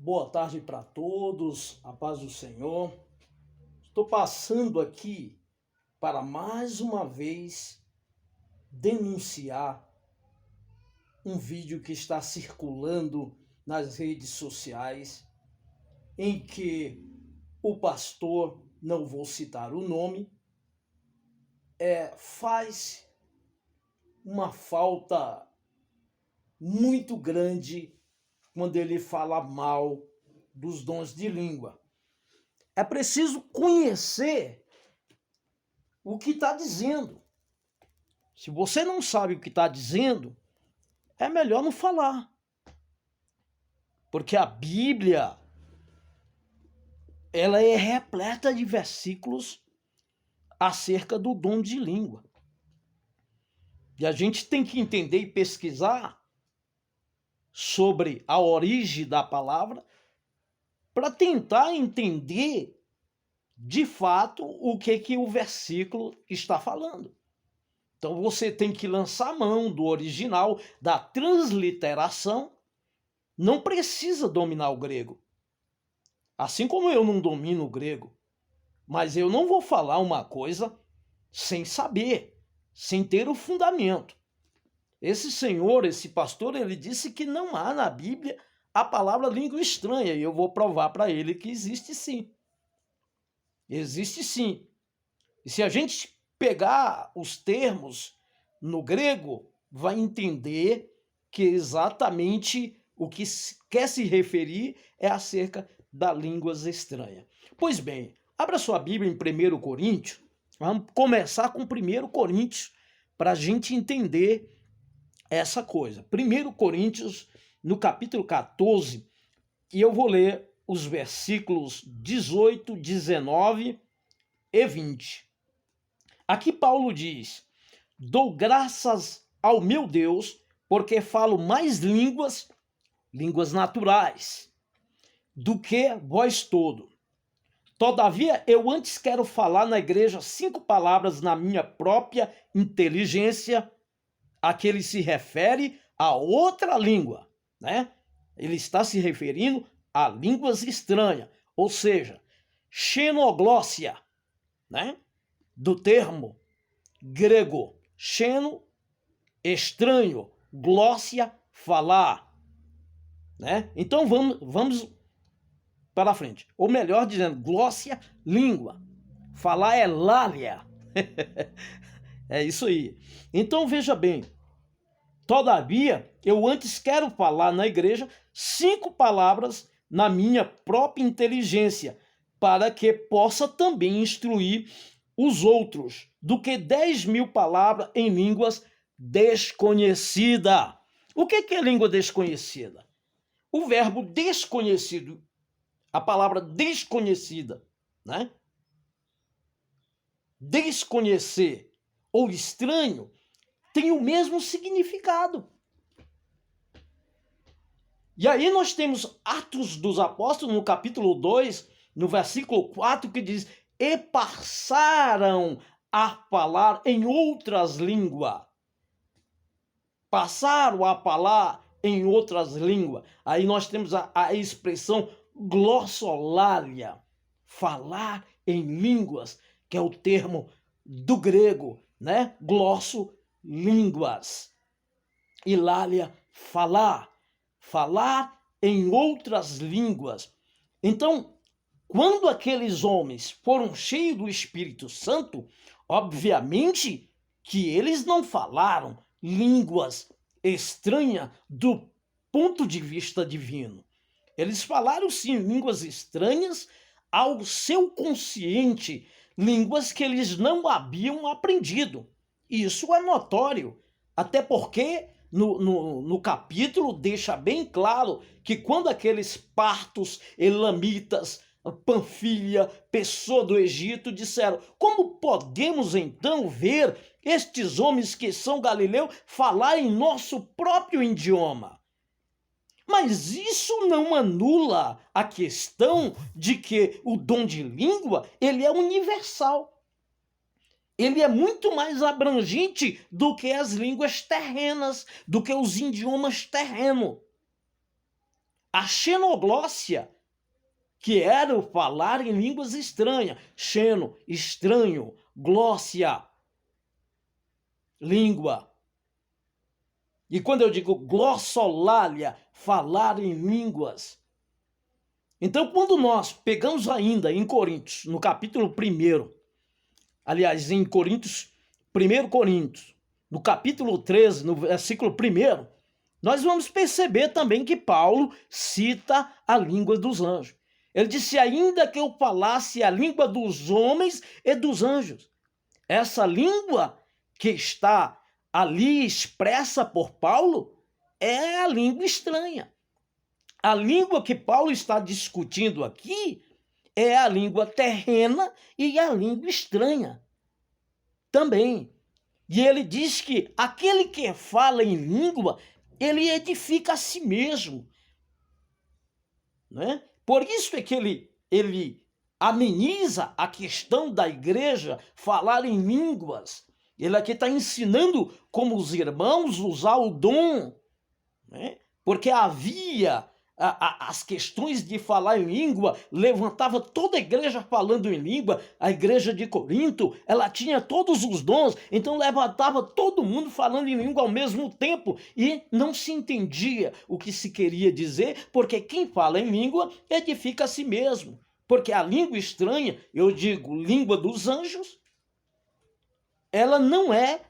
Boa tarde para todos, a paz do Senhor. Estou passando aqui para mais uma vez denunciar um vídeo que está circulando nas redes sociais em que o pastor, não vou citar o nome, faz uma falta muito grande quando ele fala mal dos dons de língua. É preciso conhecer o que está dizendo. Se você não sabe o que está dizendo, é melhor não falar. Porque a Bíblia, ela é repleta de versículos acerca do dom de língua. E a gente tem que entender e pesquisar sobre a origem da palavra para tentar entender de fato o que o versículo está falando. Então você tem que lançar a mão do original, da transliteração. Não precisa dominar o grego. Assim como eu não domino o grego. Mas eu não vou falar uma coisa sem saber, sem ter o fundamento. Esse senhor, esse pastor, ele disse que não há na Bíblia a palavra língua estranha. E eu vou provar para ele que existe sim. Existe sim. E se a gente pegar os termos no grego, vai entender que exatamente o que quer se referir é acerca das línguas estranhas. Pois bem, abra sua Bíblia em 1 Coríntios. Vamos começar com 1 Coríntios para a gente entender essa coisa. 1 Coríntios, no capítulo 14, e eu vou ler os versículos 18, 19 e 20. Aqui Paulo diz: dou graças ao meu Deus, porque falo mais línguas naturais, do que vós todos. Todavia, eu antes quero falar na igreja 5 palavras na minha própria inteligência, a que ele se refere a outra língua, né? Ele está se referindo a línguas estranhas, ou seja, xenoglossia, né? Do termo grego xeno, estranho, glossia, falar, né? Então vamos para frente. Ou melhor dizendo, glossia, língua. Falar é lália. É isso aí. Então veja bem. Todavia, eu antes quero falar na igreja 5 palavras na minha própria inteligência, para que possa também instruir os outros, do que 10.000 palavras em línguas desconhecidas. O que é língua desconhecida? O verbo desconhecido, a palavra desconhecida, né? Desconhecer ou estranho tem o mesmo significado. E aí nós temos Atos dos Apóstolos, no capítulo 2, no versículo 4, que diz: e passaram a falar em outras línguas. Passaram a falar em outras línguas. Aí nós temos a expressão glossolalia, falar em línguas, que é o termo do grego, né? Glosso, línguas. E lália, falar. Falar em outras línguas. Então, quando aqueles homens foram cheios do Espírito Santo, obviamente que eles não falaram línguas estranhas do ponto de vista divino. Eles falaram sim línguas estranhas ao seu consciente, línguas que eles não haviam aprendido. Isso é notório, até porque no capítulo deixa bem claro que quando aqueles partos elamitas, Panfilha, pessoa do Egito, disseram: como podemos então ver estes homens que são galileus falar em nosso próprio idioma? Mas isso não anula a questão de que o dom de língua, ele é universal. Ele é muito mais abrangente do que as línguas terrenas, do que os idiomas terrenos. a xenoglóssia, que era o falar em línguas estranhas. Xeno, estranho, glóssia, língua. E quando eu digo glossolalia, falar em línguas. Então, quando nós pegamos ainda em Coríntios, no capítulo 1, aliás, em Coríntios, 1 Coríntios, no capítulo 13, no versículo 1, nós vamos perceber também que Paulo cita a língua dos anjos. Ele disse, ainda que eu falasse a língua dos homens e dos anjos. Essa língua que está ali expressa por Paulo é a língua estranha. A língua que Paulo está discutindo aqui é a língua terrena e a língua estranha também. E ele diz que aquele que fala em língua, ele edifica a si mesmo. Né? Por isso é que ele ameniza a questão da igreja falar em línguas. Ele aqui está ensinando como os irmãos usar o dom, né? Porque havia as questões de falar em língua, levantava toda a igreja falando em língua. A igreja de Corinto, ela tinha todos os dons, então levantava todo mundo falando em língua ao mesmo tempo e não se entendia o que se queria dizer, porque quem fala em língua edifica a si mesmo. Porque a língua estranha, eu digo língua dos anjos, ela não é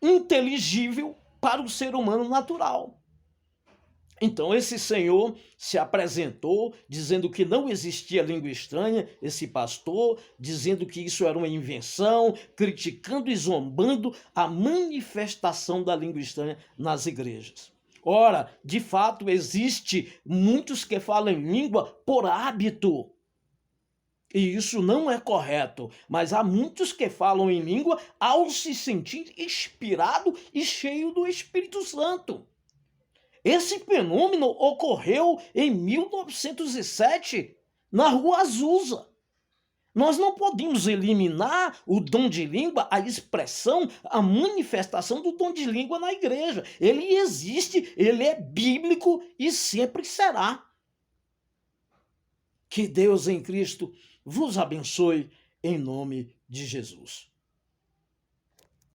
inteligível para o ser humano natural. Então esse senhor se apresentou dizendo que não existia língua estranha, esse pastor, dizendo que isso era uma invenção, criticando e zombando a manifestação da língua estranha nas igrejas. Ora, de fato, existe muitos que falam em língua por hábito. E isso não é correto, mas há muitos que falam em língua ao se sentir inspirado e cheio do Espírito Santo. Esse fenômeno ocorreu em 1907, na Rua Azusa. Nós não podemos eliminar o dom de língua, a expressão, a manifestação do dom de língua na igreja. Ele existe, ele é bíblico e sempre será. Que Deus em Cristo vos abençoe em nome de Jesus.